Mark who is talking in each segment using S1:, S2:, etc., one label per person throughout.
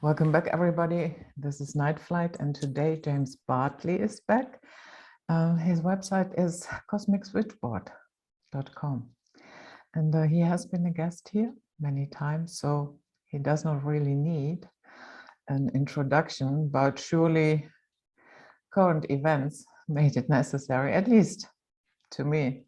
S1: Welcome back, everybody. This is Night Flight, and today James Bartley is back. His website is cosmicswitchboard.com, and he has been a guest here many times, so he does not really need an introduction, but surely current events made it necessary, at least to me,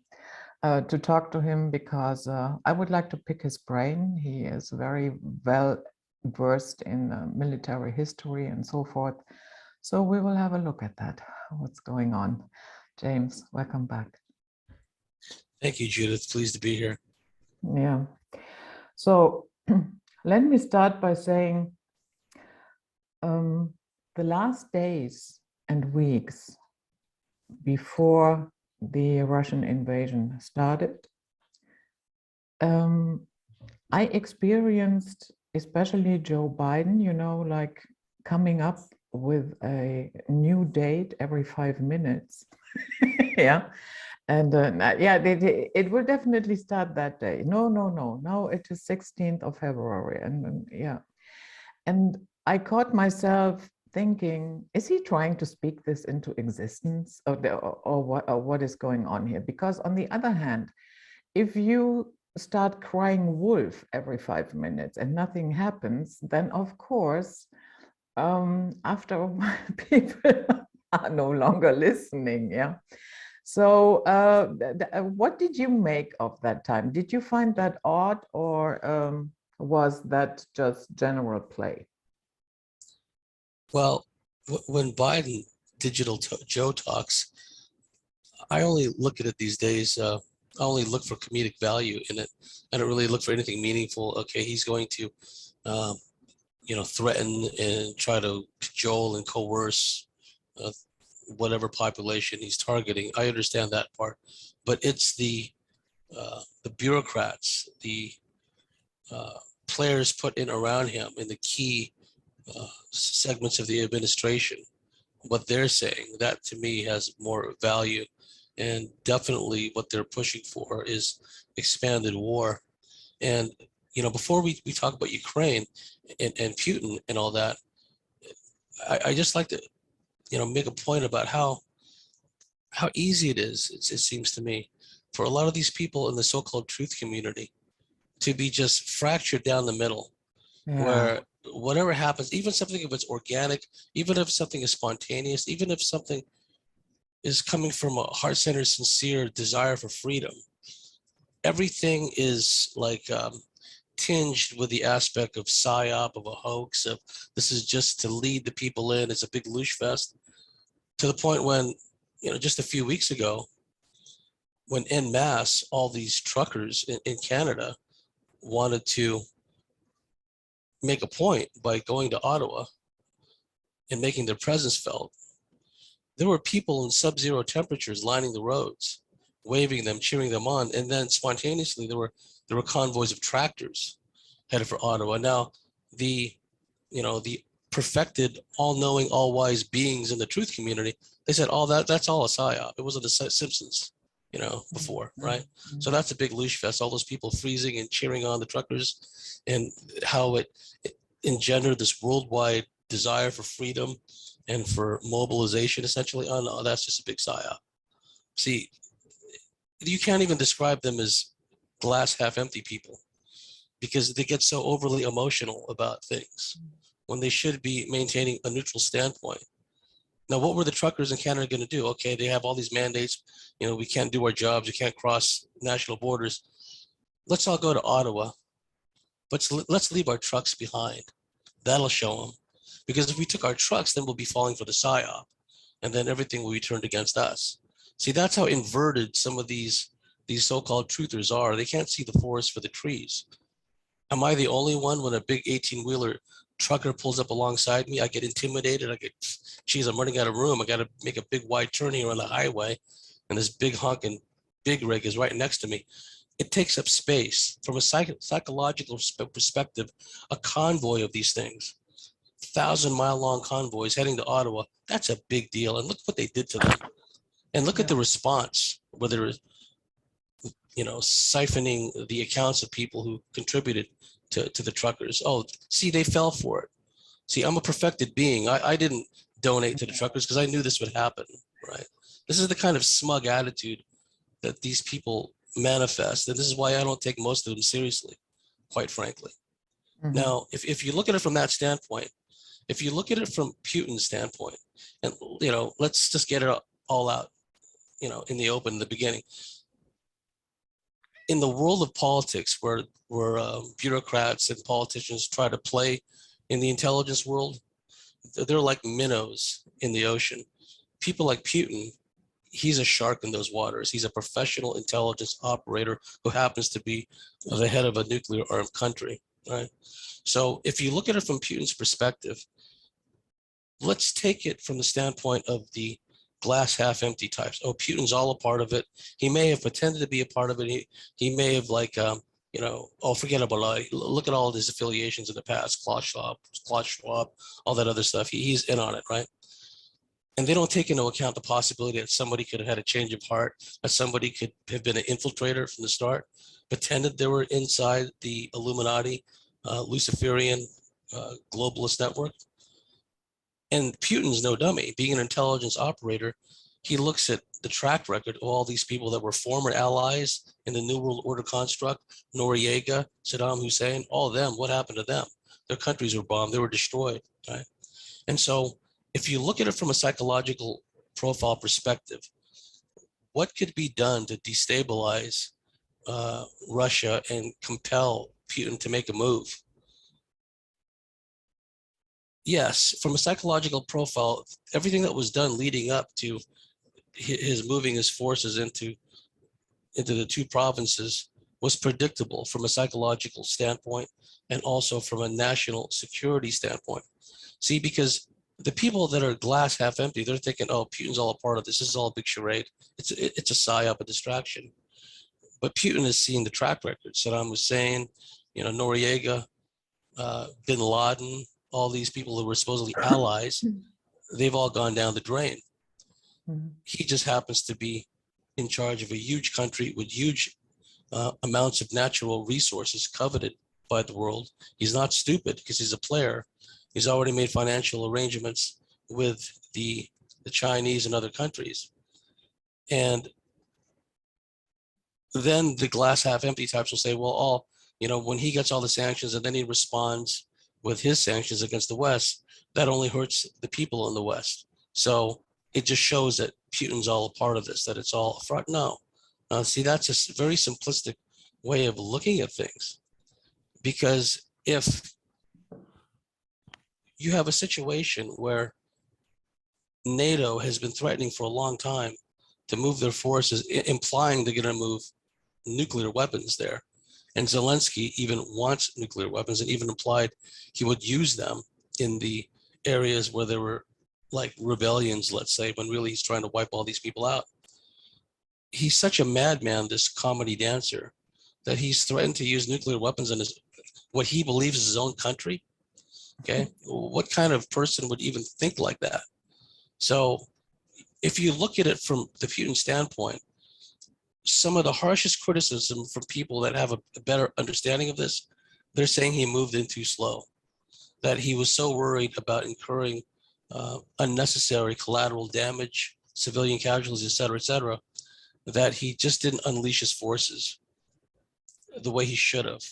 S1: to talk to him, because I would like to pick his brain. He is very well versed in military history and so forth. So we will have a look at that, what's going on. James, welcome back.
S2: Thank you, Judith. Pleased to be here.
S1: Yeah. So let me start by saying the last days and weeks before the Russian invasion started, I experienced, especially Joe Biden, you know, like coming up with a new date every 5 minutes. Yeah. And yeah, it will definitely start that day. No, it is 16th of February. And yeah. And I caught myself thinking, is he trying to speak this into existence, or what is going on here? Because on the other hand, if you start crying wolf every 5 minutes and nothing happens, then of course, after a while, people are no longer listening. Yeah. So what did you make of that time? Did you find that odd, or was that just general play?
S2: Well, when Biden Digital Joe talks, I only look at it these days. I only look for comedic value in it. I don't really look for anything meaningful. Okay, he's going to, threaten and try to cajole and coerce whatever population he's targeting. I understand that part, but it's the bureaucrats, the players put in around him in the key segments of the administration, what they're saying, that to me has more value. And definitely what they're pushing for is expanded war. And, before we talk about Ukraine and Putin and all that, I just like to, make a point about how easy it is, it seems to me, for a lot of these people in the so-called truth community to be just fractured down the middle. Yeah. Where whatever happens, even something if it's organic, even if something is spontaneous, even if something is coming from a heart-centered, sincere desire for freedom, everything is like tinged with the aspect of psyop, of a hoax, of this is just to lead the people in. It's a big loosh fest, to the point when, just a few weeks ago, when en masse, all these truckers in Canada wanted to make a point by going to Ottawa and making their presence felt, there were people in sub-zero temperatures lining the roads, waving them, cheering them on, and then spontaneously there were convoys of tractors headed for Ottawa. Now, the perfected, all-knowing, all-wise beings in the truth community, they said, that's all a psyop. It wasn't the Simpsons, before, right? So that's a big loosh fest, all those people freezing and cheering on the truckers, and how it engendered this worldwide desire for freedom and for mobilization, essentially. Oh no, that's just a big psyop. See, you can't even describe them as glass half empty people, because they get so overly emotional about things when they should be maintaining a neutral standpoint. Now, what were the truckers in Canada going to do? Okay, they have all these mandates. We can't do our jobs. We can't cross national borders. Let's all go to Ottawa, but let's leave our trucks behind. That'll show them. Because if we took our trucks, then we'll be falling for the psyop, and then everything will be turned against us. See, that's how inverted some of these so-called truthers are. They can't see the forest for the trees. Am I the only one when a big 18-wheeler trucker pulls up alongside me? I get intimidated. I get, geez, I'm running out of room. I got to make a big wide turn here on the highway, and this big honking big rig is right next to me. It takes up space. From a psychological perspective, a convoy of these things, 1,000-mile-long convoys heading to Ottawa, that's a big deal. And look what they did to them. And look at the response, where they're, siphoning the accounts of people who contributed to the truckers. Oh, see, they fell for it. See, I'm a perfected being. I didn't donate to the truckers because I knew this would happen, right? This is the kind of smug attitude that these people manifest. And this is why I don't take most of them seriously, quite frankly. Now, if you look at it from that standpoint, if you look at it from Putin's standpoint, and, you know, let's just get it all out, you know, in the open in the beginning. In the world of politics, where bureaucrats and politicians try to play in the intelligence world, they're like minnows in the ocean. People like Putin, he's a shark in those waters. He's a professional intelligence operator who happens to be the head of a nuclear armed country, right? So if you look at it from Putin's perspective, let's take it from the standpoint of the glass half empty types. Oh, Putin's all a part of it. He may have pretended to be a part of it. He may have, like, you know, oh, forget about it. Look at all his affiliations in the past, Klaus Schwab, all that other stuff. He's in on it, right? And they don't take into account the possibility that somebody could have had a change of heart, that somebody could have been an infiltrator from the start, pretended they were inside the Illuminati, Luciferian globalist network. And Putin's no dummy. Being an intelligence operator, he looks at the track record of all these people that were former allies in the New World Order construct, Noriega, Saddam Hussein, all of them. What happened to them? Their countries were bombed. They were destroyed, right? And so if you look at it from a psychological profile perspective, what could be done to destabilize Russia and compel Putin to make a move? Yes, from a psychological profile, everything that was done leading up to his moving his forces into the two provinces was predictable from a psychological standpoint and also from a national security standpoint. See, because the people that are glass half empty, they're thinking, oh, Putin's all a part of this. This is all a big charade. It's a psyop, a distraction. But Putin has seen the track record. Saddam Hussein, you know, Noriega, bin Laden, all these people who were supposedly allies, they've all gone down the drain. He just happens to be in charge of a huge country with huge amounts of natural resources coveted by the world. He's not stupid because he's a player. He's already made financial arrangements with the Chinese and other countries. And then the glass half empty types will say, well, you know, when he gets all the sanctions and then he responds with his sanctions against the West, that only hurts the people in the West. So it just shows that Putin's all a part of this, that it's all a front. No. See, that's a very simplistic way of looking at things. Because if you have a situation where NATO has been threatening for a long time to move their forces, implying they're going to move nuclear weapons there, and Zelensky even wants nuclear weapons and even implied he would use them in the areas where there were like rebellions, let's say, when really he's trying to wipe all these people out. He's such a madman, this comedy dancer, that he's threatened to use nuclear weapons in what he believes is his own country. Okay, what kind of person would even think like that? So if you look at it from the Putin standpoint, some of the harshest criticism from people that have a better understanding of this, they're saying he moved in too slow, that he was so worried about incurring unnecessary collateral damage, civilian casualties, et cetera, that he just didn't unleash his forces the way he should have,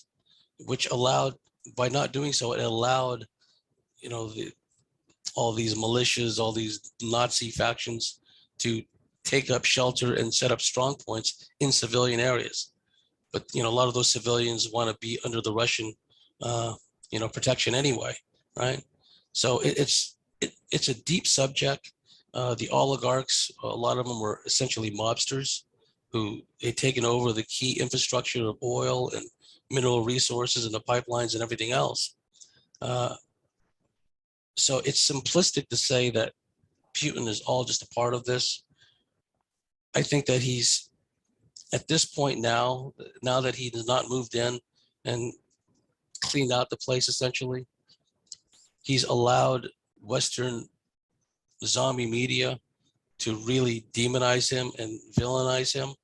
S2: which allowed, by not doing so, it allowed, you know, all these militias, all these Nazi factions to take up shelter and set up strong points in civilian areas. But, you know, a lot of those civilians want to be under the Russian, you know, protection anyway, right? So it's a deep subject. The oligarchs, a lot of them were essentially mobsters who had taken over the key infrastructure of oil and mineral resources and the pipelines and everything else. So it's simplistic to say that Putin is all just a part of this. I think that he's, at this point now that he has not moved in and cleaned out the place essentially, he's allowed Western zombie media to really demonize him and villainize him.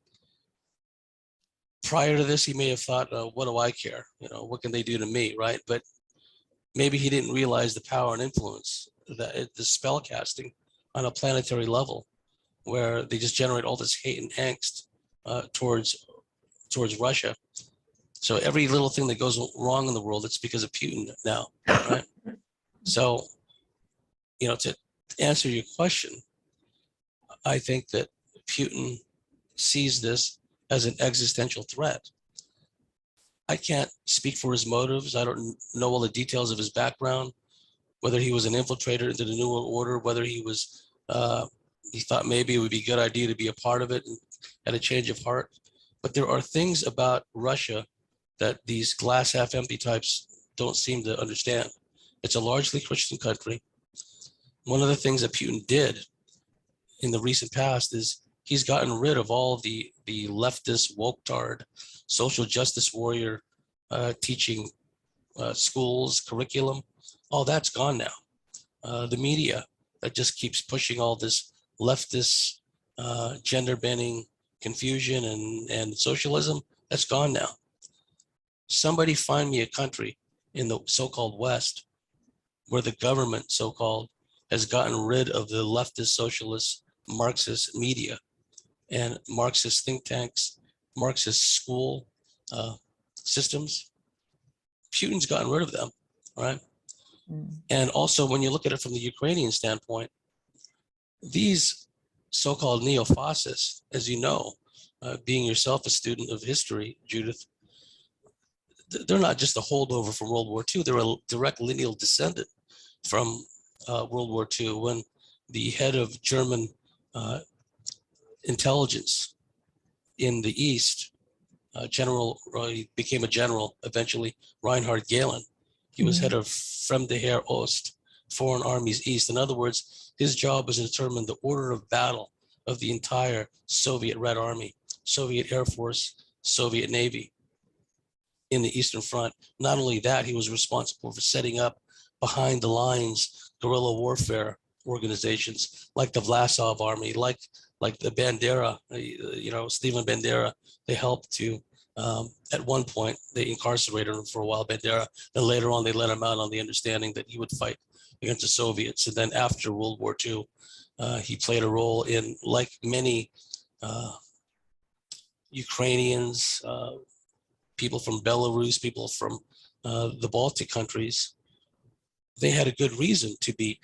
S2: Prior to this, he may have thought, what do I care? You know, what can they do to me, right? But maybe he didn't realize the power and influence that the spell casting on a planetary level, where they just generate all this hate and angst towards Russia. So every little thing that goes wrong in the world, it's because of Putin now, right? So, to answer your question, I think that Putin sees this as an existential threat. I can't speak for his motives. I don't know all the details of his background, whether he was an infiltrator into the New World Order, whether he was, he thought maybe it would be a good idea to be a part of it and had a change of heart. But there are things about Russia that these glass half empty types don't seem to understand. It's a largely Christian country. One of the things that Putin did in the recent past is he's gotten rid of all the leftist, woke-tard, social justice warrior teaching schools, curriculum. All that's gone now. The media that just keeps pushing all this leftist, gender-bending confusion and socialism, that's gone now. Somebody find me a country in the so-called West where the government, so-called, has gotten rid of the leftist, socialist, Marxist media and Marxist think tanks, Marxist school systems. Putin's gotten rid of them, right? And also, when you look at it from the Ukrainian standpoint, these so-called neo-fascists, as you know, being yourself a student of history, Judith, they're not just a holdover from World War II. They're a direct lineal descendant from World War II, when the head of German intelligence in the East, he became a general eventually, Reinhard Gehlen. He was head of Fremde Heer Ost, Foreign Armies East. In other words, his job was to determine the order of battle of the entire Soviet Red Army, Soviet Air Force, Soviet Navy in the Eastern Front. Not only that, he was responsible for setting up behind the lines guerrilla warfare organizations like the Vlasov Army, like the Bandera, Stephen Bandera. They helped to, at one point, they incarcerated him for a while, Bandera, and later on they let him out on the understanding that he would fight against the Soviets. And then after World War II, he played a role in, like many Ukrainians, people from Belarus, people from the Baltic countries. They had a good reason to be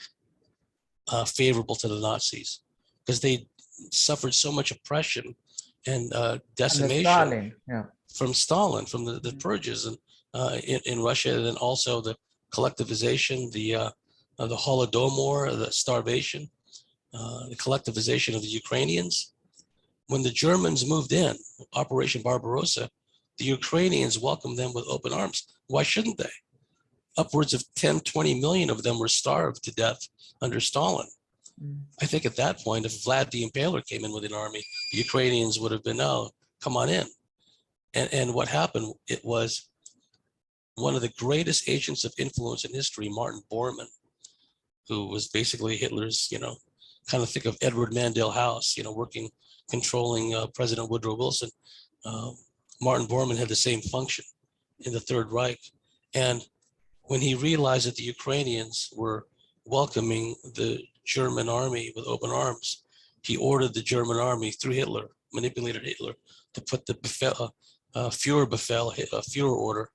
S2: favorable to the Nazis, because they suffered so much oppression and decimation from Stalin, from the purges and in Russia, and then also the collectivization, the Holodomor, the starvation, the collectivization of the Ukrainians. When the Germans moved in, Operation Barbarossa, the Ukrainians welcomed them with open arms. Why shouldn't they? Upwards of 10, 20 million of them were starved to death under Stalin. I think at that point, if Vlad the Impaler came in with an army, the Ukrainians would have been, oh, come on in. And what happened, it was one of the greatest agents of influence in history, Martin Bormann, who was basically Hitler's, kind of think of Edward Mandell House, controlling President Woodrow Wilson. Martin Bormann had the same function in the Third Reich. And when he realized that the Ukrainians were welcoming the German army with open arms, he ordered the German army, through Hitler, manipulated Hitler, to put the Führer order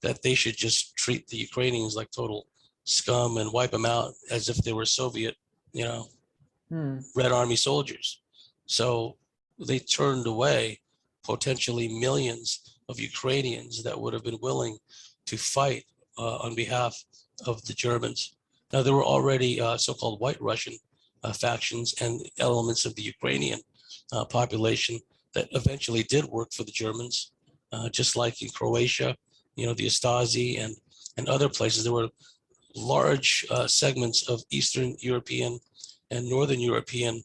S2: that they should just treat the Ukrainians like total scum and wipe them out as if they were Soviet, Red Army soldiers. So they turned away potentially millions of Ukrainians that would have been willing to fight on behalf of the Germans. Now, there were already so-called White Russian factions and elements of the Ukrainian population that eventually did work for the Germans, just like in Croatia, the Stasi and other places. There were large segments of Eastern European and Northern European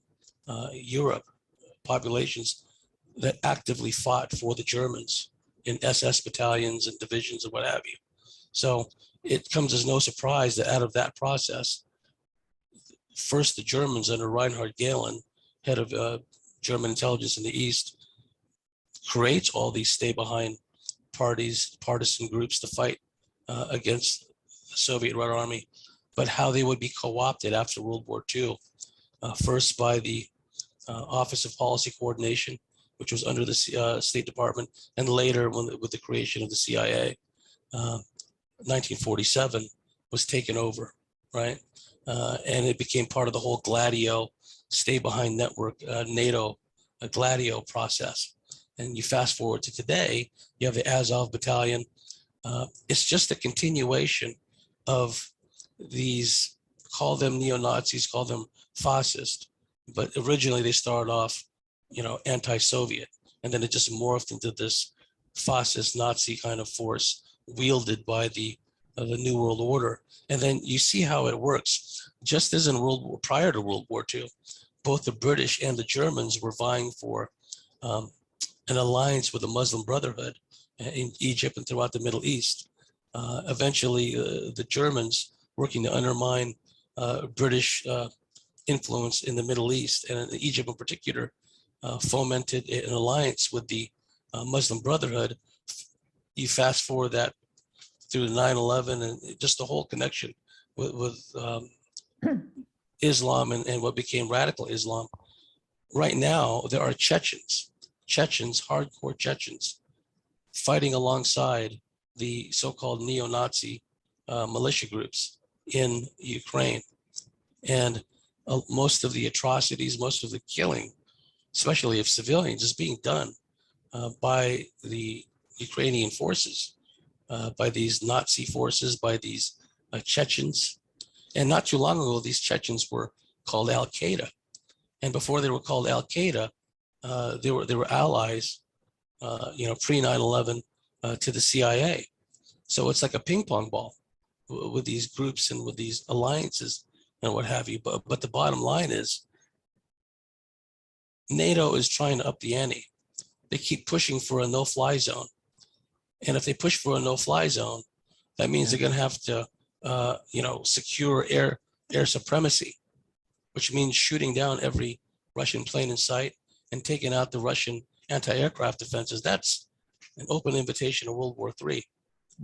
S2: Europe populations that actively fought for the Germans in SS battalions and divisions and what have you. So it comes as no surprise that out of that process, first the Germans under Reinhard Gehlen, head of German intelligence in the East, creates all these stay-behind parties, partisan groups to fight against Soviet Red Army, but how they would be co-opted after World War II, first by the Office of Policy Coordination, which was under the State Department, and later with the creation of the CIA. 1947 was taken over, right? And it became part of the whole Gladio, stay behind network, NATO Gladio process. And you fast forward to today, you have the Azov Battalion. It's just a continuation of these, call them neo-Nazis, call them fascist, but originally they started off, anti-Soviet, and then it just morphed into this fascist Nazi kind of force wielded by the New World Order. And then you see how it works. Just as in prior to World War II, both the British and the Germans were vying for an alliance with the Muslim Brotherhood in Egypt and throughout the Middle East. Eventually, the Germans, working to undermine British influence in the Middle East, and in Egypt in particular, fomented an alliance with the Muslim Brotherhood. You fast forward that through 9/11 and just the whole connection with Islam and what became radical Islam. Right now, there are Chechens, hardcore Chechens, fighting alongside the so-called neo-Nazi militia groups in Ukraine. And most of the atrocities, most of the killing, especially of civilians, is being done by the Ukrainian forces, by these Nazi forces, by these Chechens. And not too long ago, these Chechens were called Al-Qaeda. And before they were called Al-Qaeda, they were allies, pre 9/11 to the CIA. So it's like a ping pong ball with these groups and with these alliances and what have you. But the bottom line is, NATO is trying to up the ante. They keep pushing for a no-fly zone. And if they push for a no-fly zone, that means they're going to have to, secure air supremacy, which means shooting down every Russian plane in sight and taking out the Russian anti-aircraft defenses. That's an open invitation to World War III.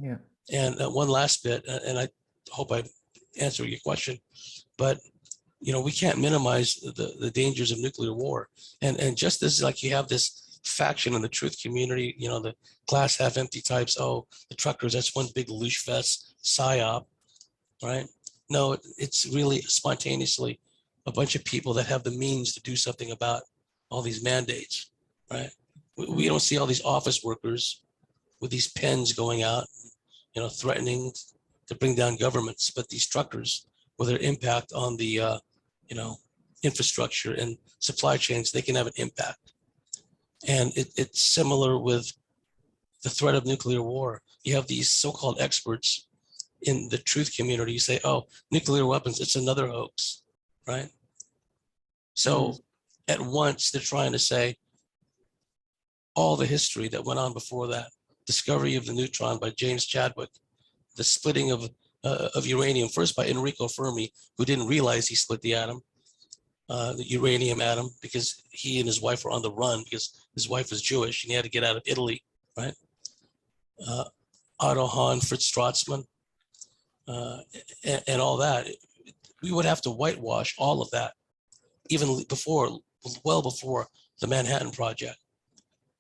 S1: Yeah.
S2: And one last bit, and I hope I answered your question, but we can't minimize the dangers of nuclear war. And just as like you have this faction in the truth community, the glass half empty types, oh, the truckers, that's one big loosh fest psyop, right? No, it's really spontaneously a bunch of people that have the means to do something about all these mandates, right? We don't see all these office workers with these pens going out, threatening to bring down governments, but these truckers, with their impact on the, infrastructure and supply chains, they can have an impact. And it's similar with the threat of nuclear war. You have these so-called experts in the truth community. You say, oh, nuclear weapons, it's another hoax, right? So at once they're trying to say all the history that went on before that, discovery of the neutron by James Chadwick, the splitting of uranium, first by Enrico Fermi, who didn't realize he split the atom, the uranium atom, because he and his wife were on the run because his wife was Jewish and he had to get out of Italy, right? Otto Hahn, Fritz Strassmann, and all that. We would have to whitewash all of that, even well before the Manhattan Project.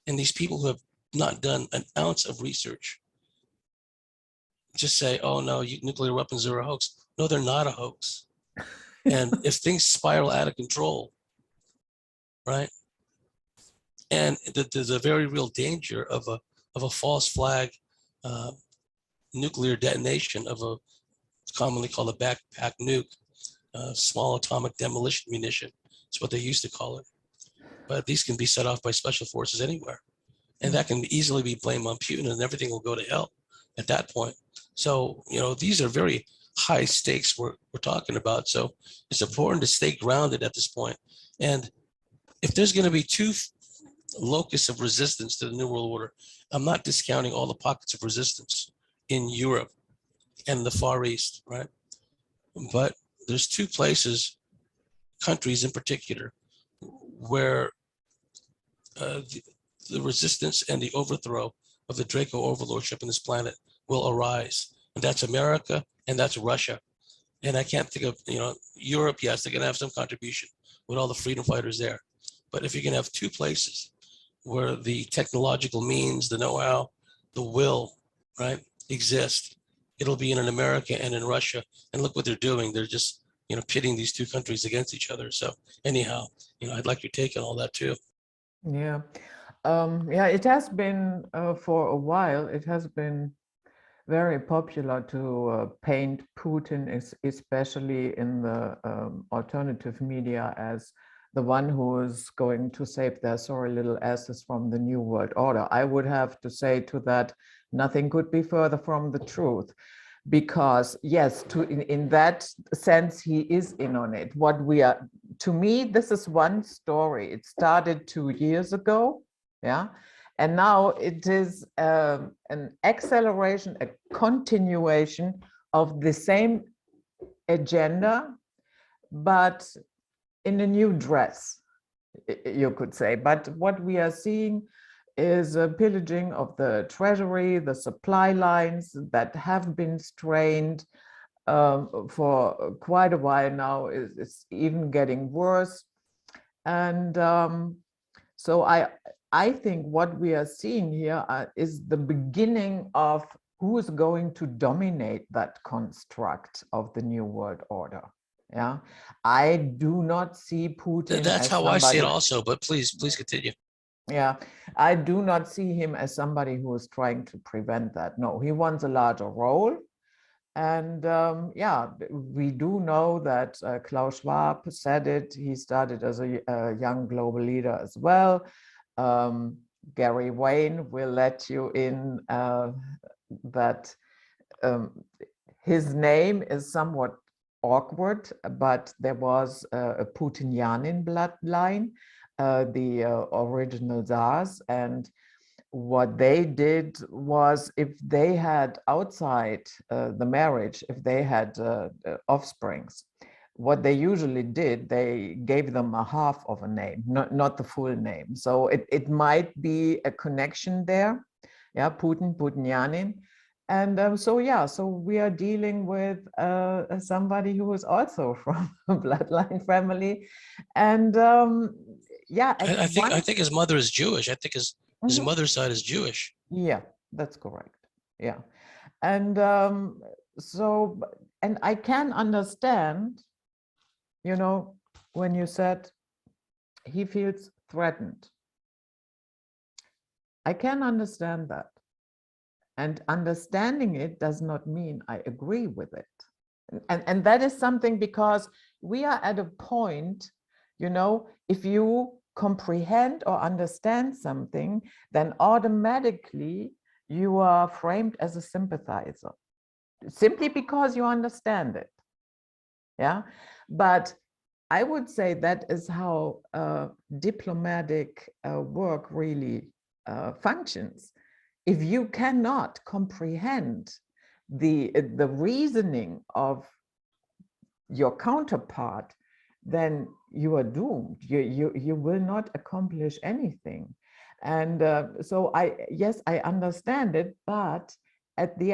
S2: And these people who have not done an ounce of research just say, oh no, nuclear weapons are a hoax. No, they're not a hoax. And if things spiral out of control, right? And there's a very real danger of a false flag nuclear detonation of a commonly called a backpack nuke, small atomic demolition munition. It's what they used to call it. But these can be set off by special forces anywhere. And that can easily be blamed on Putin and everything will go to hell at that point. So, these are very high stakes we're talking about. So it's important to stay grounded at this point. And if there's going to be two locus of resistance to the New World Order, I'm not discounting all the pockets of resistance in Europe and the Far East, right? But there's two places, countries in particular, where the resistance and the overthrow of the Draco overlordship on this planet will arise. And that's America and that's Russia. And I can't think of, Europe, yes, they're going to have some contribution with all the freedom fighters there. But if you're going to have two places where the technological means, the know-how, the will, right, exist, it'll be in America and in Russia. And look what they're doing. They're just, pitting these two countries against each other. So anyhow, I'd like your take on all that too.
S1: Yeah. Yeah, it has been for a while, it has been very popular to paint Putin, especially in the alternative media, as the one who is going to save their sorry little asses from the New World Order. I would have to say to that, nothing could be further from the truth. Because yes, in that sense, he is in on it. To me, this is one story. It started 2 years ago, yeah, and now it is an acceleration, a continuation of the same agenda, but in a new dress, you could say. But what we are seeing is a pillaging of the treasury, the supply lines that have been strained for quite a while now. It's even getting worse. And so I think what we are seeing here is the beginning of who is going to dominate that construct of the New World Order. Yeah, I do not see Putin.
S2: That's how I see it also, but please continue.
S1: Yeah, I do not see him as somebody who is trying to prevent that. No, he wants a larger role. And yeah, we do know that Klaus Schwab said it. He started as a young global leader as well. Gary Wayne will let you in that his name is somewhat awkward, but there was a Putinian bloodline, the original Tsars, and what they did was, if they had outside the marriage, if they had offsprings, what they usually did, they gave them a half of a name, not the full name. So it might be a connection there. Yeah, Putinianin. And so, yeah, so we are dealing with somebody who is also from a bloodline family. And yeah.
S2: I think his mother is Jewish. I think his mother's side is Jewish.
S1: Yeah, that's correct. Yeah. And so, and I can understand, when you said he feels threatened. I can understand that. And understanding it does not mean I agree with it. And that is something, because we are at a point, if you comprehend or understand something, then automatically you are framed as a sympathizer, simply because you understand it. Yeah, but I would say that is how diplomatic work really functions. If you cannot comprehend the reasoning of your counterpart, then you are doomed. You will not accomplish anything. And so yes, I understand it, but on the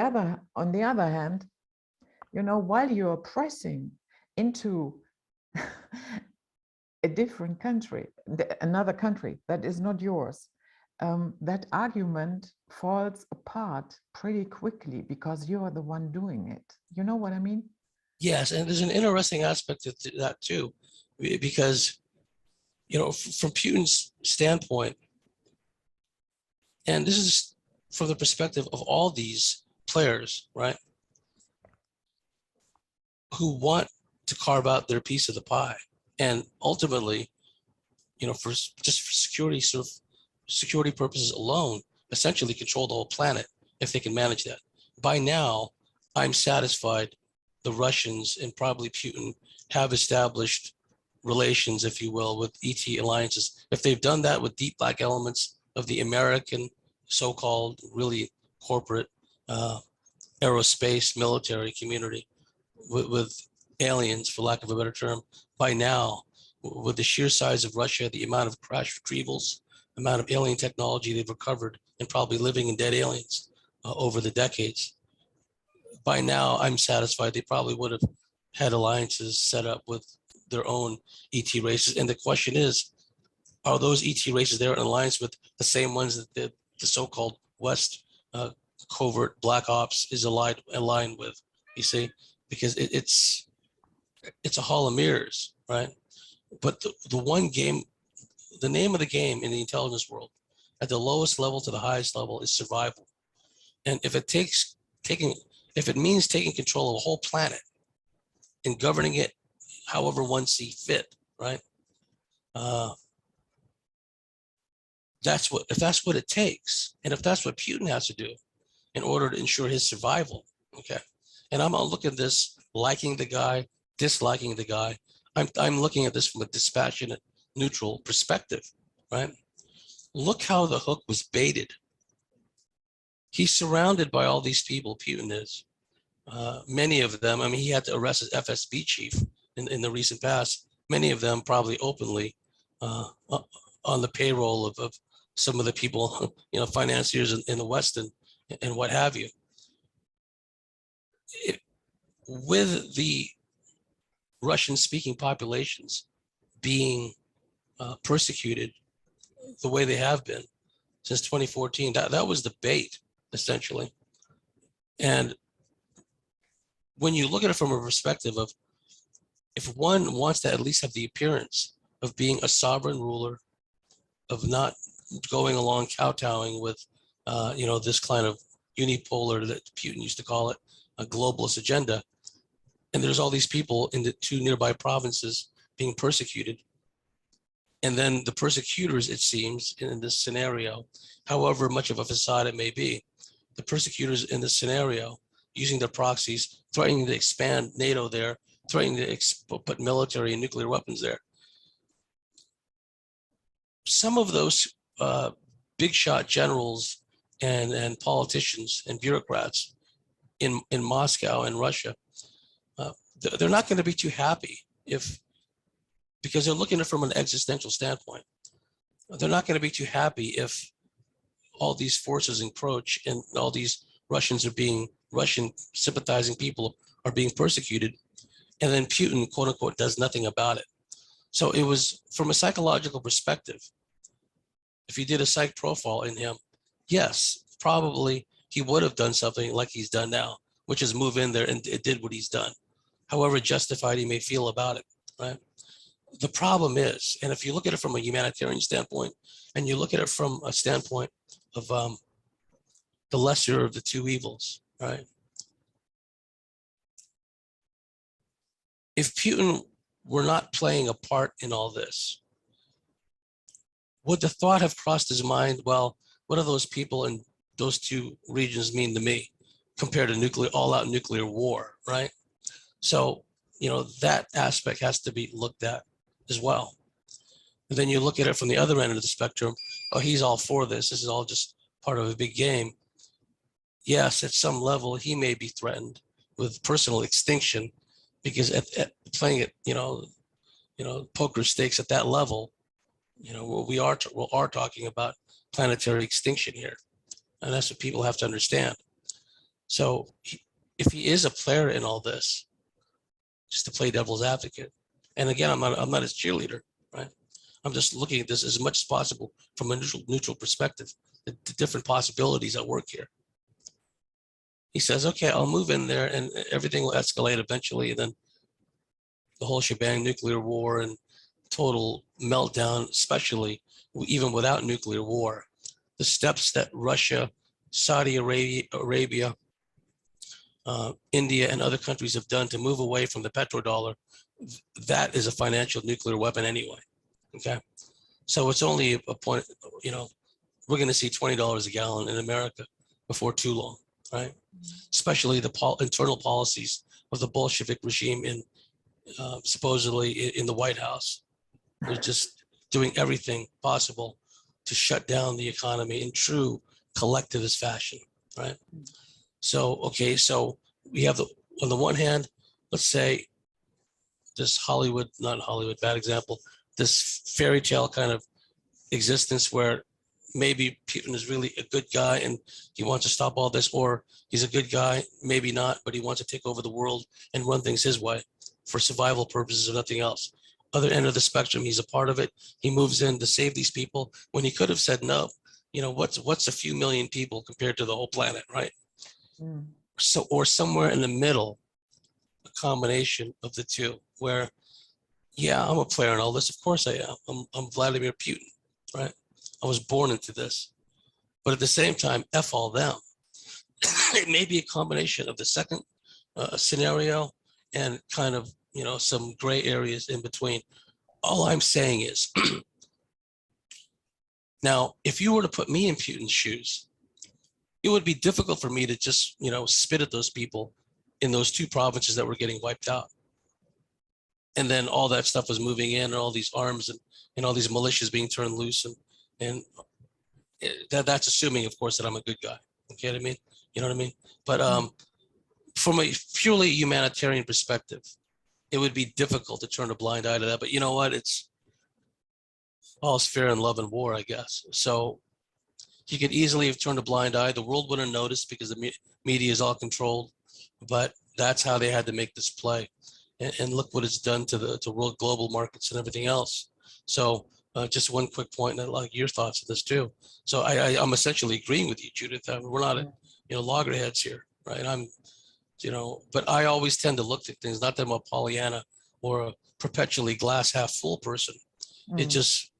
S1: other hand, while you're pressing into a different country, another country that is not yours, that argument falls apart pretty quickly because you are the one doing it. You know what I mean?
S2: Yes, and there's an interesting aspect to that too, because, from Putin's standpoint, and this is from the perspective of all these players, right, who want to carve out their piece of the pie, and ultimately, for security purposes alone, essentially control the whole planet if they can manage that. By now, I'm satisfied the Russians and probably Putin have established relations, if you will, with ET alliances. If they've done that with deep black elements of the American so-called really corporate aerospace military community, with aliens, for lack of a better term, by now, with the sheer size of Russia, the amount of crash retrievals, amount of alien technology they've recovered, and probably living in dead aliens over the decades, by now I'm satisfied they probably would have had alliances set up with their own ET races. And the question is, are those ET races there in alliance with the same ones that the so-called West covert black ops is aligned with? You see, because it's a hall of mirrors, right? But the one game, the name of the game in the intelligence world, at the lowest level to the highest level, is survival. And if it means taking control of a whole planet and governing it however one see fit, right? If that's what it takes, and if that's what Putin has to do in order to ensure his survival, okay. And I'm not looking at this liking the guy, disliking the guy. I'm looking at this from a dispassionate, neutral perspective, right? Look how the hook was baited. He's surrounded by all these people, Putin is. Many of them, I mean, he had to arrest his FSB chief in the recent past, many of them probably openly on the payroll of some of the people, financiers in the West and what have you. With the Russian-speaking populations being persecuted the way they have been since 2014, that was the bait, essentially. And when you look at it from a perspective of, if one wants to at least have the appearance of being a sovereign ruler, of not going along kowtowing with, this kind of unipolar, that Putin used to call it, a globalist agenda, and there's all these people in the two nearby provinces being persecuted, and then the persecutors, it seems, in this scenario, however much of a facade it may be, the persecutors in this scenario, using their proxies, threatening to expand NATO there, threatening to put military and nuclear weapons there. Some of those big shot generals and politicians and bureaucrats in Moscow and Russia, they're not going to be too happy because they're looking at it from an existential standpoint. They're not going to be too happy if all these forces encroach and all these Russian sympathizing people are being persecuted, and then Putin, quote unquote, does nothing about it. So it was, from a psychological perspective, if you did a psych profile in him, yes, probably he would have done something like he's done now, which is move in there and it did what he's done, however justified he may feel about it, right? The problem is, and if you look at it from a humanitarian standpoint, and you look at it from a standpoint of the lesser of the two evils, right? If Putin were not playing a part in all this, would the thought have crossed his mind, well, what do those people in those two regions mean to me compared to all-out nuclear war, right? So, that aspect has to be looked at as well. And then you look at it from the other end of the spectrum, oh, he's all for this. This is all just part of a big game. Yes, at some level, he may be threatened with personal extinction because at playing it, poker stakes at that level, we are talking about planetary extinction here. And that's what people have to understand. So if he is a player in all this, just to play devil's advocate, and again, I'm not his cheerleader, right? I'm just looking at this as much as possible from a neutral perspective, the different possibilities at work here. He says, okay, I'll move in there and everything will escalate eventually. And then the whole shebang, nuclear war and total meltdown, especially even without nuclear war. The steps that Russia, Saudi Arabia, India, and other countries have done to move away from the petrodollar, that is a financial nuclear weapon anyway, okay? So it's only a point, we're gonna see $20 a gallon in America before too long, right? Especially the internal policies of the Bolshevik regime in supposedly in the White House. They're just doing everything possible to shut down the economy in true collectivist fashion, right? So, okay, so we have on the one hand, let's say this not Hollywood, bad example, this fairy tale kind of existence where maybe Putin is really a good guy and he wants to stop all this, or he's a good guy, maybe not, but he wants to take over the world and run things his way for survival purposes or nothing else. Other end of the spectrum, he's a part of it. He moves in to save these people when he could have said no. You know, what's a few million people compared to the whole planet, right?
S1: Mm.
S2: So, or somewhere in the middle, a combination of the two, where, yeah, I'm a player in all this. Of course I am. I'm Vladimir Putin, right? I was born into this. But at the same time, F all them. It may be a combination of the second scenario and kind of, you know, some gray areas in between. All I'm saying is, now, if you were to put me in Putin's shoes, it would be difficult for me to just, you know, spit at those people in those two provinces that were getting wiped out. And then all that stuff was moving in, and all these arms and all these militias being turned loose, and that's assuming, of course, that I'm a good guy. Okay, what I mean? You know what I mean? But from a purely humanitarian perspective, it would be difficult to turn a blind eye to that. But you know what? It's all's fair in love and war, I guess. So he could easily have turned a blind eye. The world wouldn't notice because the media is all controlled. But that's how they had to make this play. And look what it's done to world global markets and everything else. So just one quick point, and I'd like your thoughts on this too. So I'm essentially agreeing with you, Judith. We're not, you know, loggerheads here, right? I'm, you know, but I always tend to look at things, not that I'm a Pollyanna or a perpetually glass half full person. It just,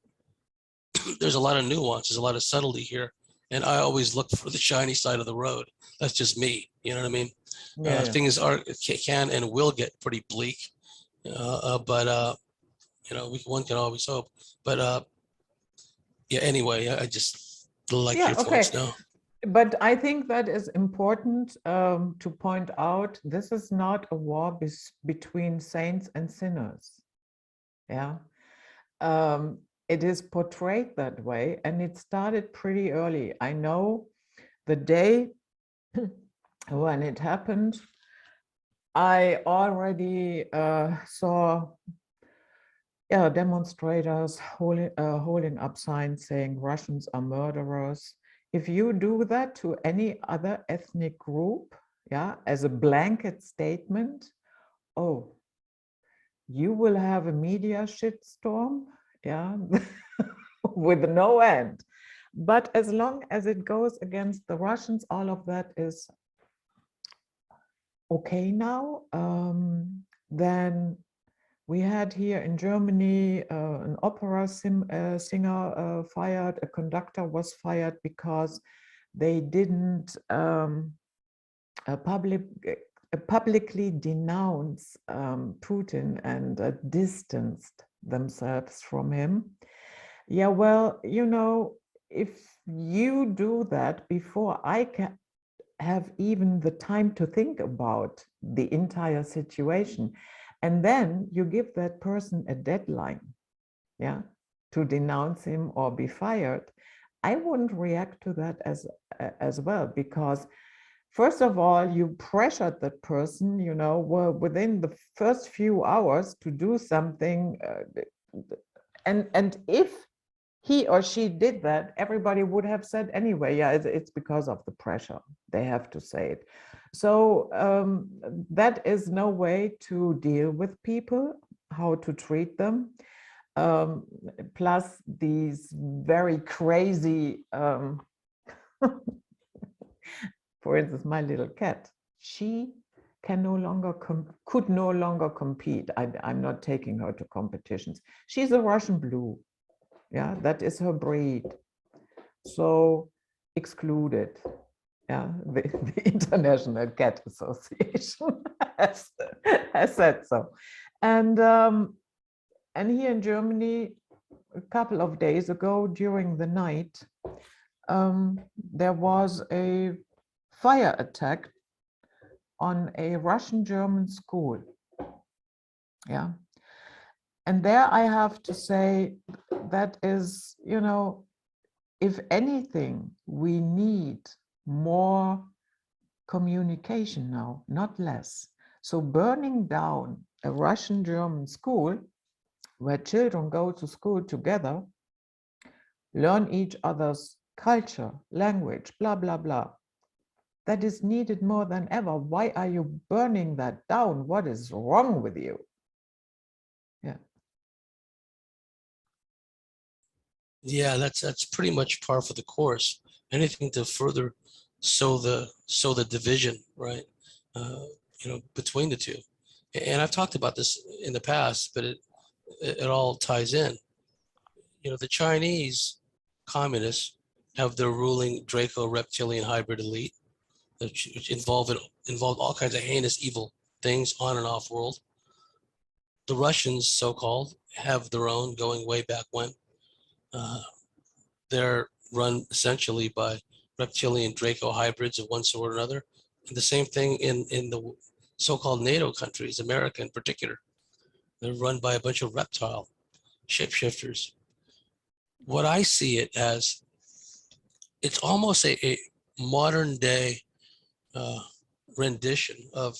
S2: there's a lot of nuance, there's a lot of subtlety here. And I always look for the shiny side of the road. That's just me, you know what I mean?
S1: Yeah.
S2: Things can and will get pretty bleak, but you know, one can always hope. But yeah, anyway, I just like your thoughts now.
S1: But I think that is important to point out. This is not a war between saints and sinners. Yeah, it is portrayed that way, and it started pretty early. I know the day when it happened, I already saw demonstrators holding up signs saying Russians are murderers. If you do that to any other ethnic group, as a blanket statement, oh, you will have a media shitstorm, with no end. But as long as it goes against the Russians, all of that is okay now. Then we had here in Germany an opera singer fired, a conductor was fired because they didn't publicly denounce Putin and distanced themselves from him. Yeah, well, you know, if you do that before I can have even the time to think about the entire situation, and then you give that person a deadline, to denounce him or be fired, I wouldn't react to that as well, because first of all, you pressured that person, you know, within the first few hours to do something, and if he or she did that, everybody would have said anyway, it's because of the pressure. They have to say it. So that is no way to deal with people, how to treat them. Plus these very crazy, for instance, my little cat, she can could no longer compete. I'm not taking her to competitions. She's a Russian blue. Yeah, that is her breed. So excluded. Yeah, the International Cat Association has said so. And here in Germany, a couple of days ago during the night, there was a fire attack on a Russian-German school. Yeah. And there I have to say that is, you know, if anything, we need more communication now, not less. So burning down a Russian-German school where children go to school together, learn each other's culture, language, blah, blah, blah. That is needed more than ever. Why are you burning that down? What is wrong with you? Yeah.
S2: Yeah, that's pretty much par for the course. Anything to further sow the division, right? Between the two. And I've talked about this in the past, but it all ties in. The Chinese communists have their ruling Draco reptilian hybrid elite, which involved all kinds of heinous evil things on and off world. The Russians, so-called, have their own going way back when. They're run essentially by reptilian Draco hybrids of one sort or another. And the same thing in the so-called NATO countries, America in particular. They're run by a bunch of reptile shapeshifters. What I see it as, it's almost a modern day rendition of,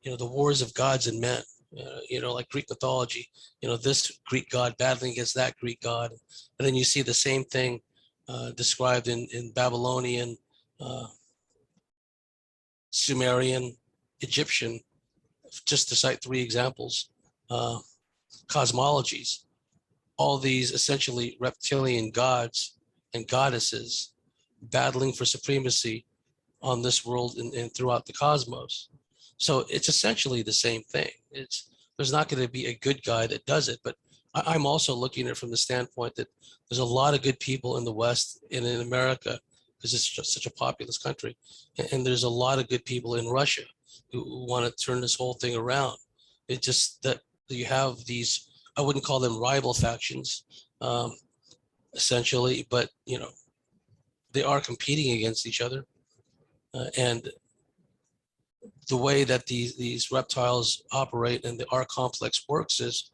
S2: the wars of gods and men, like Greek mythology, this Greek god battling against that Greek god. And then you see the same thing described in Babylonian, Sumerian, Egyptian, just to cite three examples, cosmologies. All these essentially reptilian gods and goddesses battling for supremacy on this world and throughout the cosmos. So it's essentially the same thing. There's not going to be a good guy that does it, but I'm also looking at it from the standpoint that there's a lot of good people in the West and in America, because it's just such a populous country. And there's a lot of good people in Russia who want to turn this whole thing around. It's just that you have these, I wouldn't call them rival factions, essentially, but they are competing against each other. And the way that these reptiles operate and the R complex works is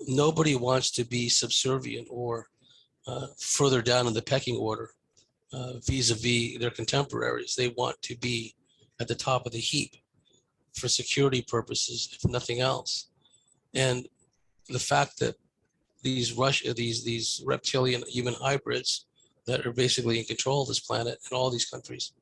S2: nobody wants to be subservient or further down in the pecking order vis-a-vis their contemporaries. They want to be at the top of the heap for security purposes, if nothing else. And the fact that these reptilian human hybrids that are basically in control of this planet and all these countries,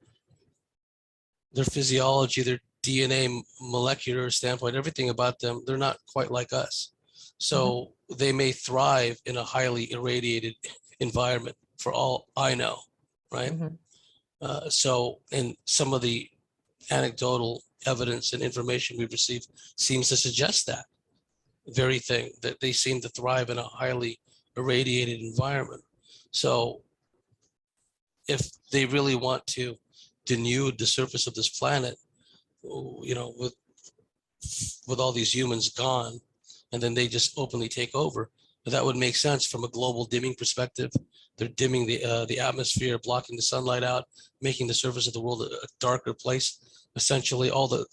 S2: their physiology, their DNA, molecular standpoint, everything about them, they're not quite like us. So they may thrive in a highly irradiated environment, for all I know, right? And some of the anecdotal evidence and information we've received seems to suggest that very thing, that they seem to thrive in a highly irradiated environment. So if they really want to denude the surface of this planet, with all these humans gone, and then they just openly take over, that would make sense from a global dimming perspective. They're dimming the atmosphere, blocking the sunlight out, making the surface of the world a darker place. Essentially, all the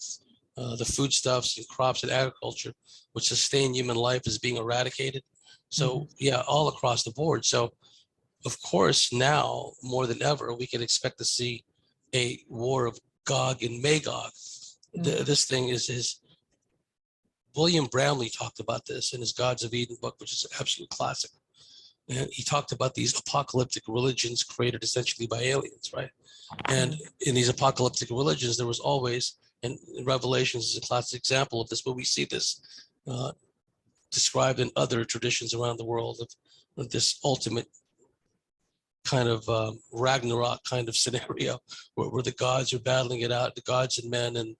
S2: foodstuffs and crops and agriculture which sustain human life is being eradicated. So yeah, all across the board. So of course, now more than ever, we can expect to see a war of Gog and Magog. This thing is William Bramley talked about this in his Gods of Eden book, which is an absolute classic. And he talked about these apocalyptic religions created essentially by aliens, right? And in these apocalyptic religions, there was always, and Revelations is a classic example of this, but we see this described in other traditions around the world of this ultimate kind of Ragnarok kind of scenario where the gods are battling it out, the gods and men, and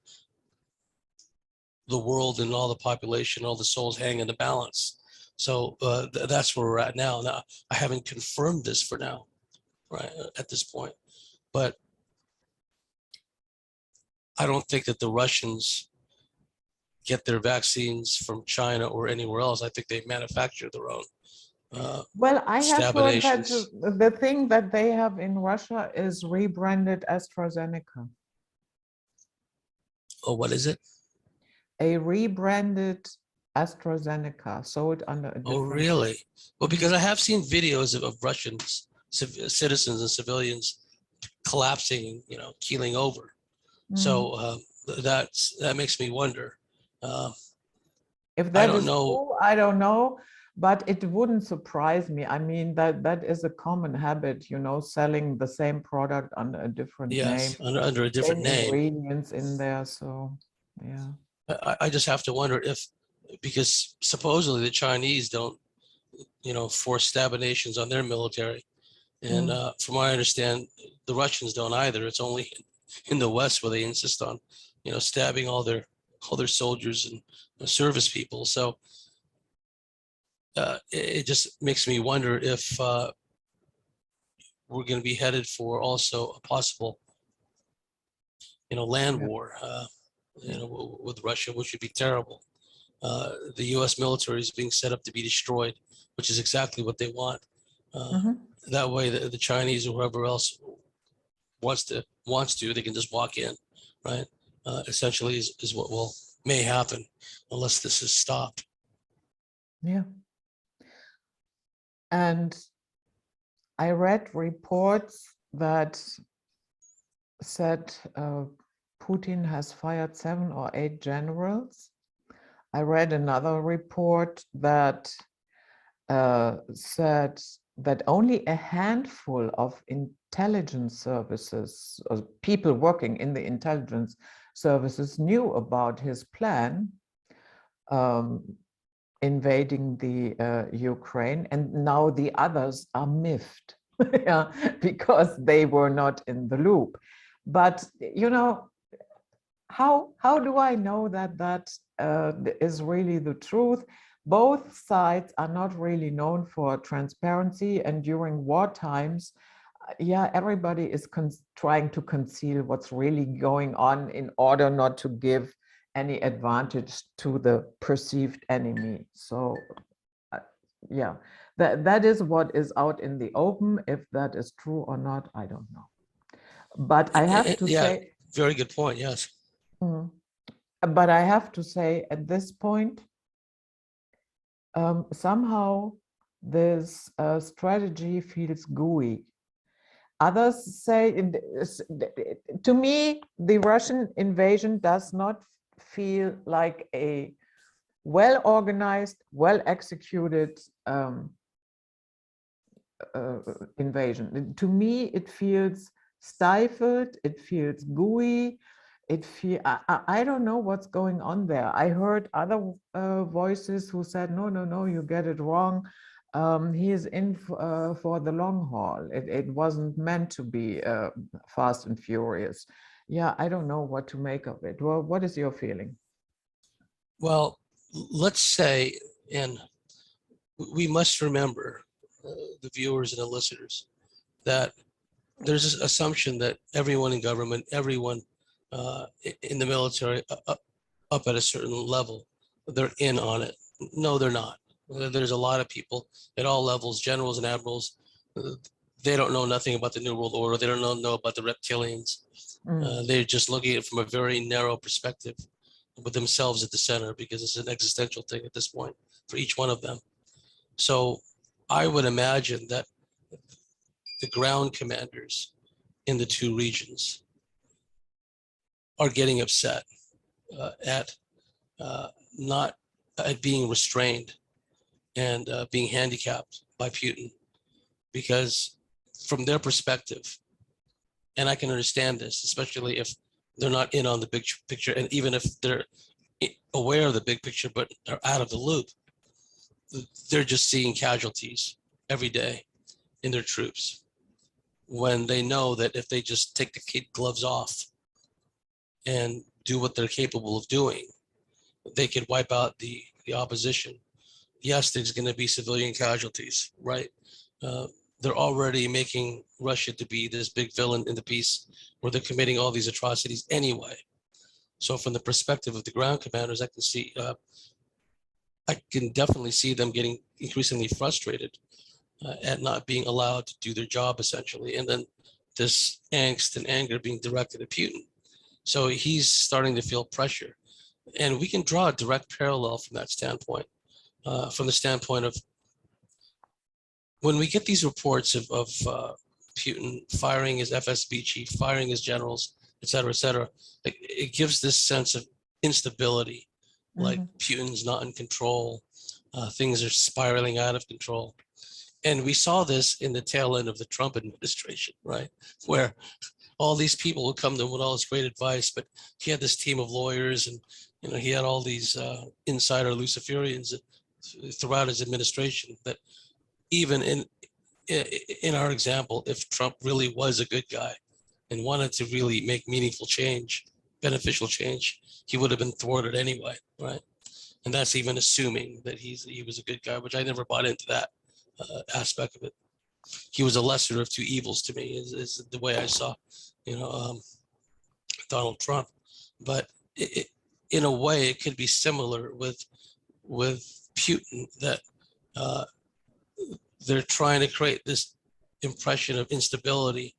S2: the world and all the population, all the souls hang in the balance. So that's where we're at now. Now, I haven't confirmed this for now, right, at this point, but I don't think that the Russians get their vaccines from China or anywhere else. I think they manufacture their own.
S1: Well, I have heard that
S2: stabinations.
S1: the thing that they have in Russia is rebranded AstraZeneca.
S2: Oh, what is it?
S1: A rebranded AstraZeneca, sold under a
S2: Oh,
S1: different.
S2: really? Well, because I have seen videos of Russian citizens and civilians collapsing, keeling over. So that makes me wonder.
S1: If
S2: I
S1: that
S2: don't
S1: is
S2: know.
S1: true, I don't know. but it wouldn't surprise me. I mean, that is a common habit, you know, selling the same product under a different name,
S2: Yes, under a different
S1: same
S2: name.
S1: ingredients in there. So, yeah.
S2: I just have to wonder if, because supposedly the Chinese don't, you know, force stabinations on their military. And from what I understand, the Russians don't either. It's only in the West where they insist on, you know, stabbing all their soldiers and service people. So it just makes me wonder if we're going to be headed for also a possible, you know, land war, you know, with Russia, which would be terrible. The U.S. military is being set up to be destroyed, which is exactly what they want. That way, the Chinese or whoever else wants to, they can just walk in, right? Essentially, is what may happen unless this is stopped.
S1: Yeah. And I read reports that said Putin has fired 7 or 8 generals. I read another report that said that only a handful of intelligence services, or people working in the intelligence services, knew about his plan invading the Ukraine, and now the others are miffed yeah, because they were not in the loop. But you know, how do I know that that is really the truth? Both sides are not really known for transparency, and during war times, yeah, everybody is trying to conceal what's really going on in order not to give any advantage to the perceived enemy. So yeah, that is what is out in the open. If that is true or not, I don't know. But I have to say,
S2: very good point. Yes.
S1: But I have to say, at this point, somehow this strategy feels gooey. Others say, to me, the Russian invasion does not feel like a well-organized, well-executed invasion. To me, it feels stifled, it feels gooey, I don't know what's going on there. I heard other voices who said, no, you get it wrong. He is in for the long haul. It wasn't meant to be fast and furious. Yeah, I don't know what to make of it. Well, what is your feeling?
S2: Well, let's say, and we must remember, the viewers and the listeners, that there's this assumption that everyone in government, everyone in the military up at a certain level, they're in on it. No, they're not. There's a lot of people at all levels, generals and admirals. They don't know nothing about the New World Order. They don't know about the reptilians. They're just looking at it from a very narrow perspective with themselves at the center, because it's an existential thing at this point for each one of them. So I would imagine that the ground commanders in the two regions are getting upset at not being restrained and being handicapped by Putin, because from their perspective, and I can understand this, especially if they're not in on the big picture, and even if they're aware of the big picture but are out of the loop, they're just seeing casualties every day in their troops, when they know that if they just take the kid gloves off and do what they're capable of doing, they could wipe out the opposition. Yes, there's going to be civilian casualties, right? They're already making Russia to be this big villain in the piece where they're committing all these atrocities anyway. So from the perspective of the ground commanders, I can definitely see them getting increasingly frustrated at not being allowed to do their job, essentially. And then this angst and anger being directed at Putin. So he's starting to feel pressure. And we can draw a direct parallel from that standpoint, from the standpoint of when we get these reports of Putin firing his FSB chief, firing his generals, et cetera, it gives this sense of instability, like Putin's not in control. Things are spiraling out of control. And we saw this in the tail end of the Trump administration, right? Where all these people would come to him with all this great advice, but he had this team of lawyers, and he had all these insider Luciferians throughout his administration. That even in our example, if Trump really was a good guy and wanted to really make meaningful change, beneficial change, he would have been thwarted anyway, right? And that's even assuming that he was a good guy, which I never bought into that aspect of it. He was a lesser of two evils to me, is the way I saw, Donald Trump. But in a way, it could be similar with Putin, that they're trying to create this impression of instability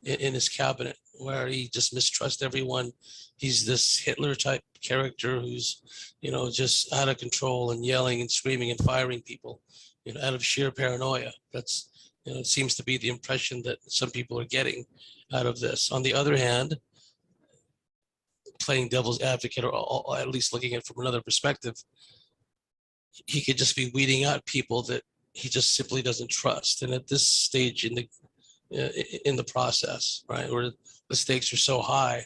S2: in his cabinet, where he just mistrusts everyone. He's this Hitler type character who's, just out of control and yelling and screaming and firing people, out of sheer paranoia. That's, it seems to be the impression that some people are getting out of this. On the other hand, playing devil's advocate, or at least looking at it from another perspective, he could just be weeding out people that he just simply doesn't trust. And at this stage in the process, right, where the stakes are so high,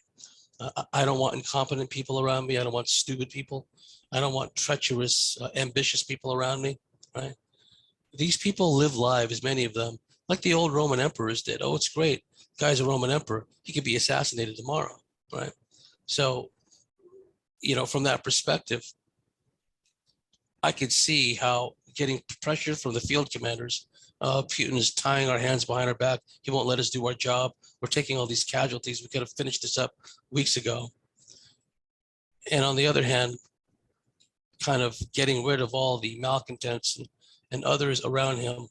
S2: I don't want incompetent people around me. I don't want stupid people. I don't want treacherous, ambitious people around me, right? These people live lives, many of them, like the old Roman emperors did. Oh, it's great. The guy's a Roman emperor. He could be assassinated tomorrow, right? So, from that perspective, I could see how getting pressure from the field commanders, Putin is tying our hands behind our back. He won't let us do our job. We're taking all these casualties. We could have finished this up weeks ago. And on the other hand, kind of getting rid of all the malcontents and others around him.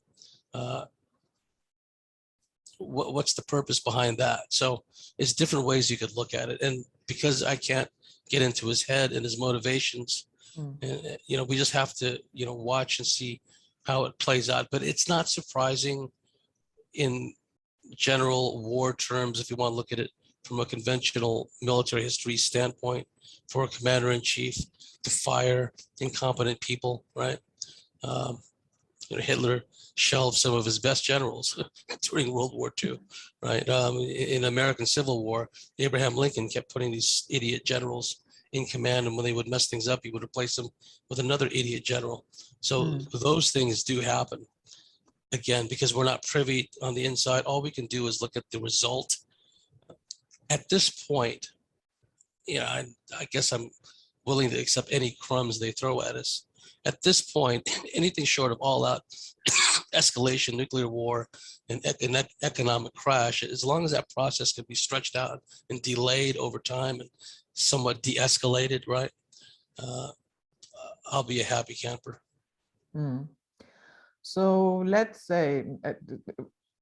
S2: What's the purpose behind that? So it's different ways you could look at it. And because I can't get into his head and his motivations, and, we just have to, watch and see how it plays out. But it's not surprising in general war terms, if you want to look at it from a conventional military history standpoint, for a commander-in-chief to fire incompetent people, right? Hitler shelved some of his best generals during World War II, right? In American Civil War, Abraham Lincoln kept putting these idiot generals in command, and when they would mess things up, he would replace them with another idiot general. So those things do happen. Again, because we're not privy on the inside, all we can do is look at the result. At this point, I guess I'm willing to accept any crumbs they throw at us. At this point, anything short of all-out escalation, nuclear war, and economic crash, as long as that process can be stretched out and delayed over time and somewhat de-escalated, right? I'll be a happy camper.
S1: So let's say,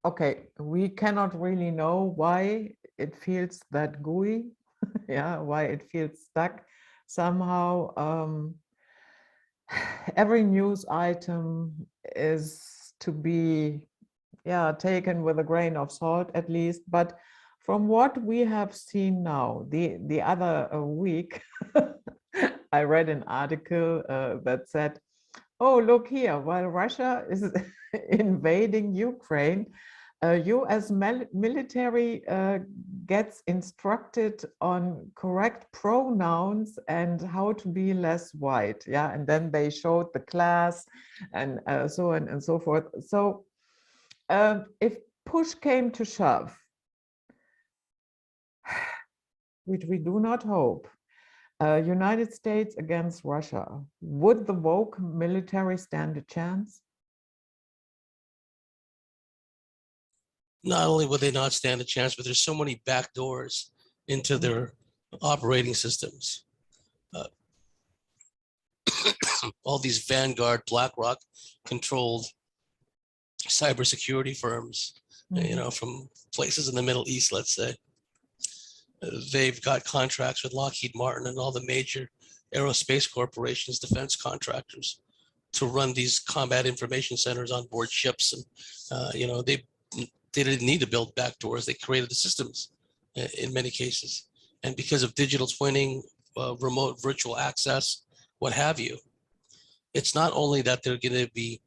S1: okay, we cannot really know why it feels that gooey, yeah, why it feels stuck somehow. Every news item is to be, taken with a grain of salt at least. But from what we have seen now, the other week, I read an article that said, oh, look here, while Russia is invading Ukraine, US military gets instructed on correct pronouns and how to be less white. Yeah, and then they showed the class and so on and so forth. So if push came to shove, which we do not hope, United States against Russia, would the woke military stand a chance?
S2: Not only would they not stand a chance, but there's so many back doors into their operating systems. All these Vanguard, BlackRock controlled cybersecurity firms, from places in the Middle East, let's say. They've got contracts with Lockheed Martin and all the major aerospace corporations, defense contractors, to run these combat information centers on board ships. And, they didn't need to build backdoors. They created the systems in many cases. And because of digital twinning, remote virtual access, what have you, it's not only that they're going to be,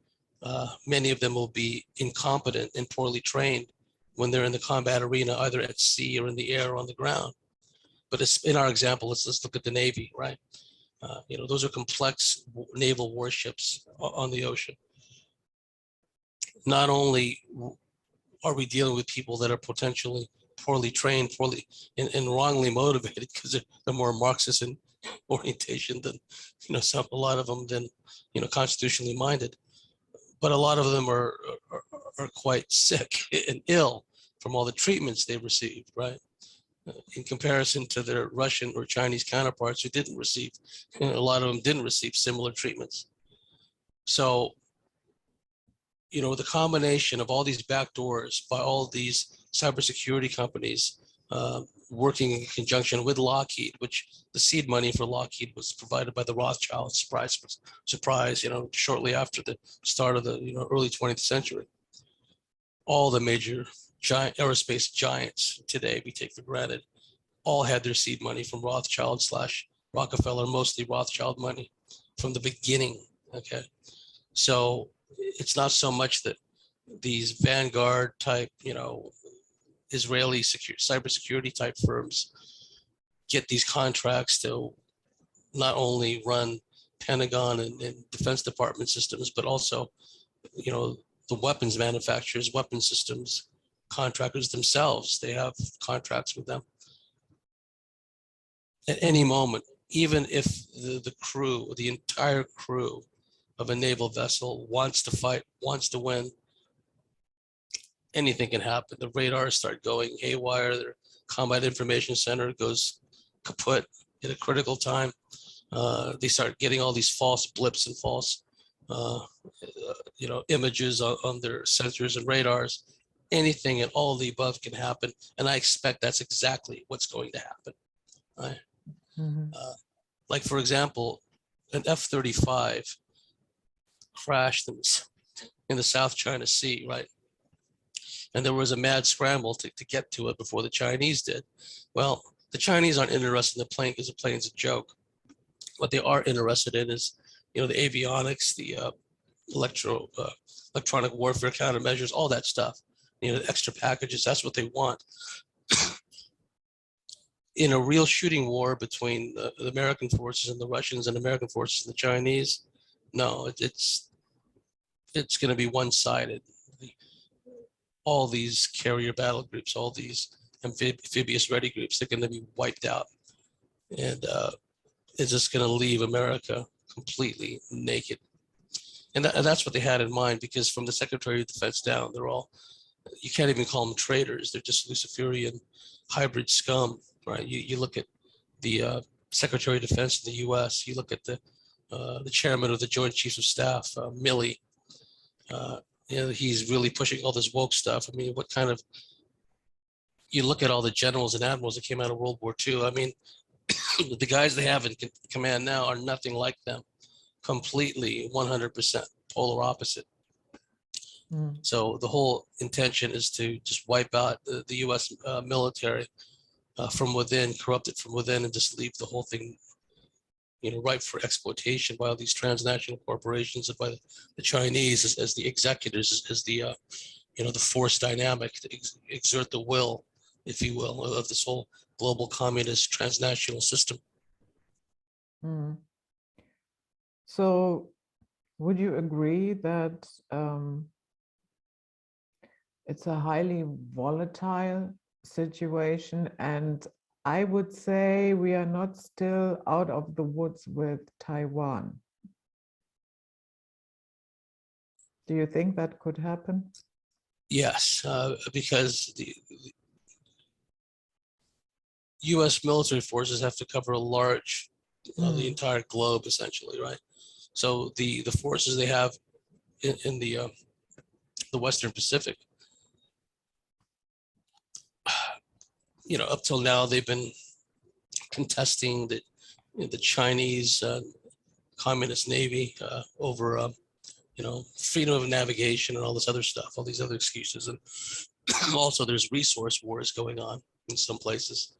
S2: many of them will be incompetent and poorly trained when they're in the combat arena, either at sea or in the air or on the ground. But it's, in our example, let's look at the Navy, right? Those are complex naval warships on the ocean. Not only are we dealing with people that are potentially poorly trained, poorly and wrongly motivated, because they're more Marxist in orientation than, a lot of them than, constitutionally minded. But a lot of them are quite sick and ill from all the treatments they received, right? In comparison to their Russian or Chinese counterparts who didn't receive, a lot of them didn't receive similar treatments. So, the combination of all these backdoors by all these cybersecurity companies working in conjunction with Lockheed, which the seed money for Lockheed was provided by the Rothschilds, surprise, shortly after the start of the early 20th century. All the major aerospace giants today we take for granted all had their seed money from Rothschild / Rockefeller, mostly Rothschild money from the beginning. Okay, so it's not so much that these Vanguard type, Israeli cybersecurity type firms get these contracts to not only run Pentagon and Defense Department systems, but also, the weapons manufacturers, weapon systems contractors themselves. They have contracts with them. At any moment, even if the crew, the entire crew of a naval vessel wants to fight, wants to win, anything can happen. The radars start going haywire. Their combat information center goes kaput at a critical time. They start getting all these false blips and false, images on their sensors and radars. Anything and all of the above can happen, and I expect that's exactly what's going to happen. Right?
S1: Mhm.
S2: Like, for example, an F-35 crashed in the South China Sea, right? And there was a mad scramble to get to it before the Chinese did. Well, the Chinese aren't interested in the plane because the plane's a joke. What they are interested in is, the avionics, the electronic warfare countermeasures, all that stuff. The extra packages. That's what they want. In a real shooting war between the American forces and the Russians and American forces and the Chinese, no, it's going to be one-sided. All these carrier battle groups, all these amphibious ready groups, they're going to be wiped out, and it's just going to leave America completely naked. And that's what they had in mind, because from the Secretary of Defense down, they're all, you can't even call them traitors. They're just Luciferian hybrid scum, right? You look at the Secretary of Defense in the U.S. You look at the chairman of the Joint Chiefs of Staff, Milley. He's really pushing all this woke stuff. I mean, what kind of, you look at all the generals and admirals that came out of World War II. I mean, the guys they have in command now are nothing like them. Completely 100% polar opposite. So the whole intention is to just wipe out the U.S. Military from within, corrupt it from within, and just leave the whole thing, ripe for exploitation by all these transnational corporations and by the Chinese as the executors, as the the force dynamic to exert the will, if you will, of this whole global communist transnational system.
S1: So would you agree that it's a highly volatile situation, and I would say we are not still out of the woods with Taiwan? Do you think that could happen?
S2: Yes, because the U.S. military forces have to cover a large, the entire globe, essentially, right? So the forces they have in the Western Pacific, up till now they've been contesting the Chinese Communist Navy over freedom of navigation and all this other stuff, all these other excuses, and also there's resource wars going on in some places,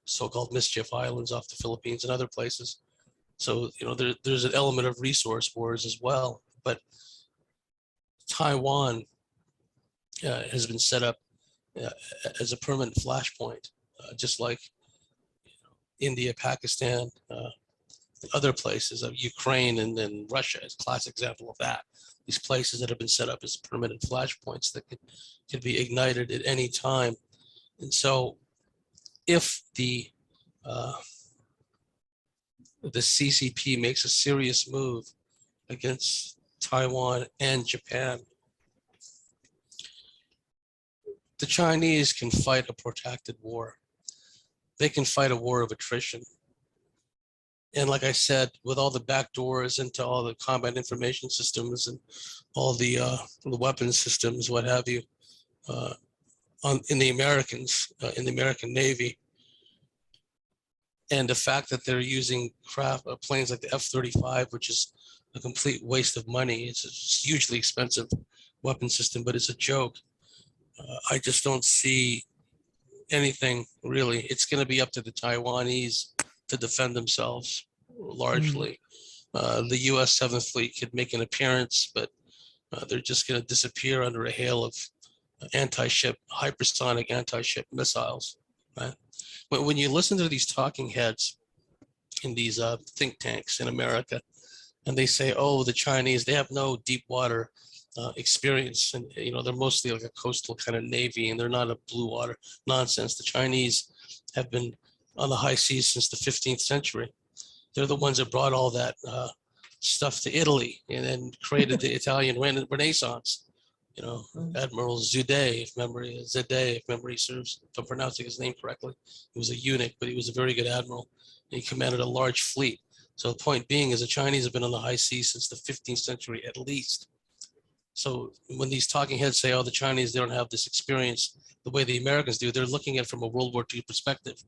S2: so-called Mischief Islands off the Philippines and other places. So, there's an element of resource wars as well. But Taiwan has been set up as a permanent flashpoint, just like India, Pakistan, other places, Ukraine and Russia is a classic example of that. These places that have been set up as permanent flashpoints that could be ignited at any time. And so if the CCP makes a serious move against Taiwan and Japan, the Chinese can fight a protracted war. They can fight a war of attrition. And like I said, with all the backdoors into all the combat information systems and all the weapons systems, what have you, in the American Navy, and the fact that they're using planes like the F-35, which is a complete waste of money. It's a hugely expensive weapon system, but it's a joke. I just don't see anything really. It's going to be up to the Taiwanese to defend themselves largely. The U.S. 7th Fleet could make an appearance, but they're just going to disappear under a hail of hypersonic anti-ship missiles. Right? When you listen to these talking heads in these think tanks in America, and they say, "Oh, the Chinese, they have no deep water experience, and they're mostly like a coastal kind of navy, and they're not a blue water." Nonsense. The Chinese have been on the high seas since the 15th century. They're the ones that brought all that stuff to Italy and then created the Italian Renaissance. Admiral Zede, if memory serves, if I'm pronouncing his name correctly. He was a eunuch, but he was a very good admiral. And he commanded a large fleet. So the point being is the Chinese have been on the high seas since the 15th century at least. So when these talking heads say, "Oh, the Chinese, they don't have this experience the way the Americans do," they're looking at it from a World War II perspective.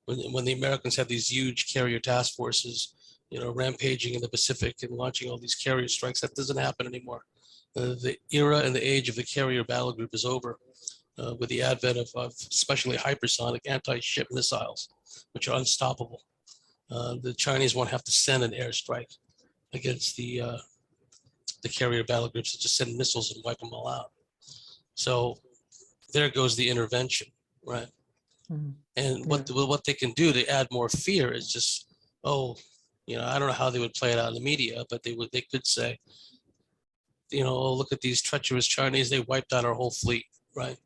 S2: When the Americans had these huge carrier task forces, rampaging in the Pacific and launching all these carrier strikes, that doesn't happen anymore. The era and the age of the carrier battle group is over with the advent of especially hypersonic anti-ship missiles, which are unstoppable. The Chinese won't have to send an airstrike against the carrier battle groups. Just send missiles and wipe them all out. So there goes the intervention, right? Mm-hmm. And what they can do to add more fear is just, I don't know how they would play it out in the media, but they could say, "Oh, look at these treacherous Chinese, they wiped out our whole fleet," right?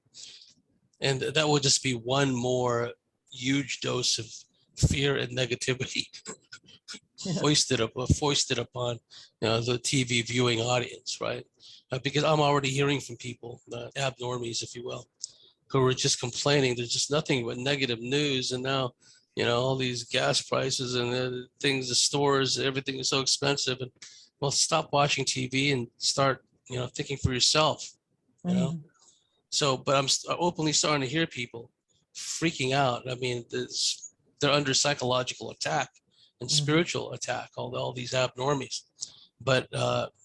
S2: And that would just be one more huge dose of fear and negativity foisted upon the TV viewing audience, right? Because I'm already hearing from people, abnormies, if you will, who are just complaining. There's just nothing but negative news, and now all these gas prices and the stores, everything is so expensive. And well, stop watching TV and start thinking for yourself. So, but I'm openly starting to hear people freaking out. I mean, they're under psychological attack and spiritual attack, all these abnormies. But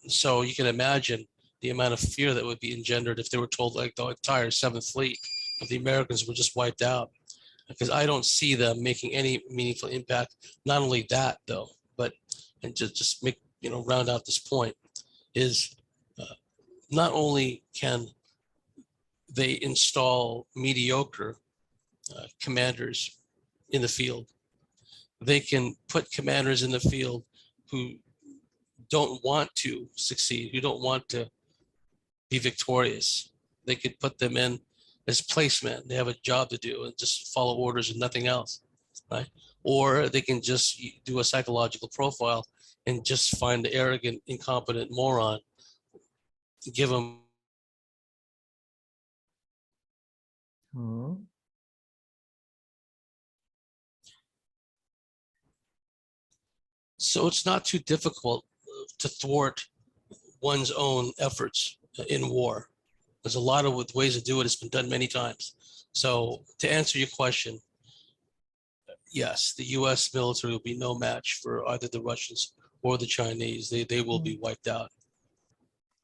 S2: so you can imagine the amount of fear that would be engendered if they were told like the entire 7th Fleet of the Americans were just wiped out. Because I don't see them making any meaningful impact. Not only that, though, but and just make round out this point is not only can they install mediocre commanders in the field, they can put commanders in the field who don't want to succeed, who don't want to be victorious. They could put them in as placemen. They have a job to do and just follow orders and nothing else, right? Or they can just do a psychological profile and just find the arrogant, incompetent moron, give them. So it's not too difficult to thwart one's own efforts in war. There's a lot of ways to do it. It's been done many times. So to answer your question, yes, the U.S. military will be no match for either the Russians or the Chinese. They will be wiped out.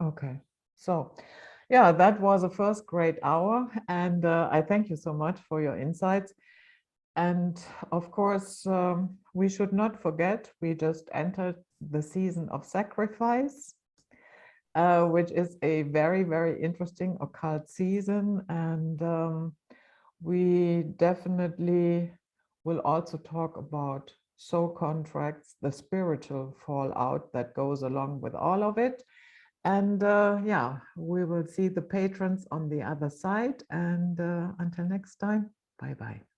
S1: Okay. So, yeah, that was a first great hour. And I thank you so much for your insights. And of course, we should not forget, we just entered the season of sacrifice, which is a very, very interesting occult season. And we definitely will also talk about soul contracts, the spiritual fallout that goes along with all of it. And yeah, we will see the patrons on the other side. And until next time, bye-bye.